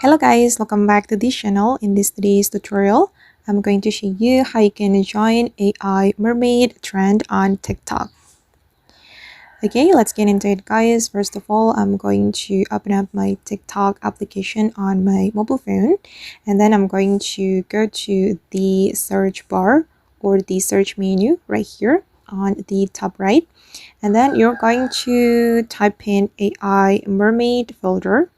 Hello guys, welcome back to this channel. In today's tutorial, I'm going to show you how you can join AI mermaid trend on TikTok. Okay, let's get into it guys. First of all, I'm going to open up my TikTok application on my mobile phone, and then I'm going to go to the search bar or the search menu right here on the top right, and then you're going to type in AI mermaid folder.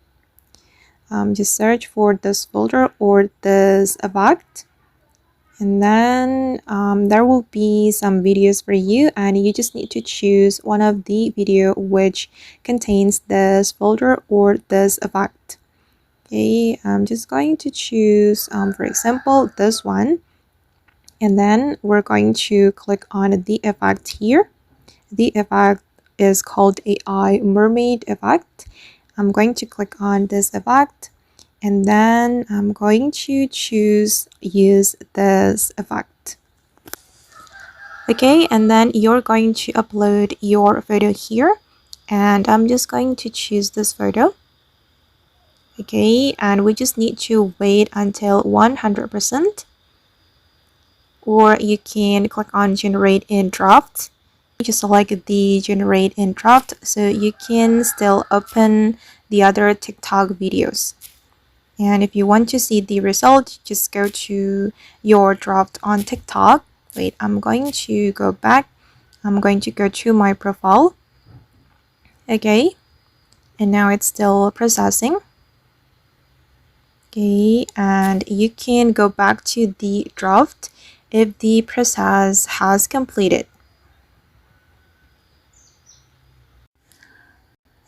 Just search for this folder or this effect, and then there will be some videos for you, and you just need to choose one of the video which contains this folder or this effect. Okay, I'm just going to choose for example this one, and then we're going to click on the effect here. The effect is called AI mermaid effect. I'm going to click on this effect, and then I'm going to choose use this effect. Okay, and then you're going to upload your photo here, and I'm just going to choose this photo. Okay, and we just need to wait until 100%, or you can click on generate in draft. Just select the generate in draft so you can still open the other TikTok videos. And if you want to see the result, just go to your draft on TikTok. Wait, I'm going to go back. I'm going to go to my profile. Okay, and now it's still processing. Okay, and you can go back to the draft if the process has completed.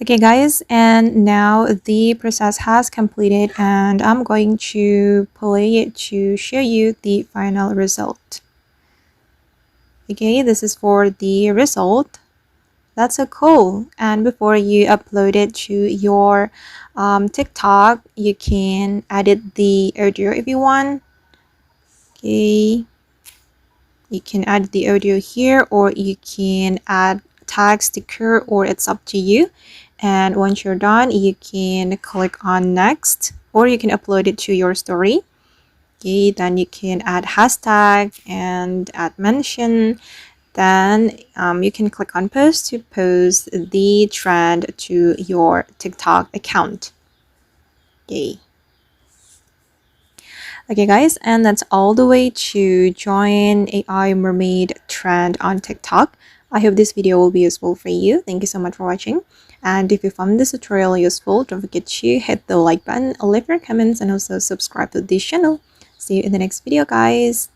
Okay guys, and now the process has completed, and I'm going to play it to show you the final result. Okay, this is for the result. That's so cool. And before you upload it to your TikTok, you can edit the audio if you want. Okay, you can add the audio here, or you can add tag sticker, or it's up to you. And once you're done, you can click on next, or you can upload it to your story. Okay, then you can add hashtag and add mention. Then you can click on post to post the trend to your TikTok account. Okay. Okay guys, and that's all the way to join AI mermaid trend on TikTok. I hope this video will be useful for you. Thank you so much for watching. And if you found this tutorial useful, don't forget to hit the like button, leave your comments, and also subscribe to this channel. See you in the next video guys.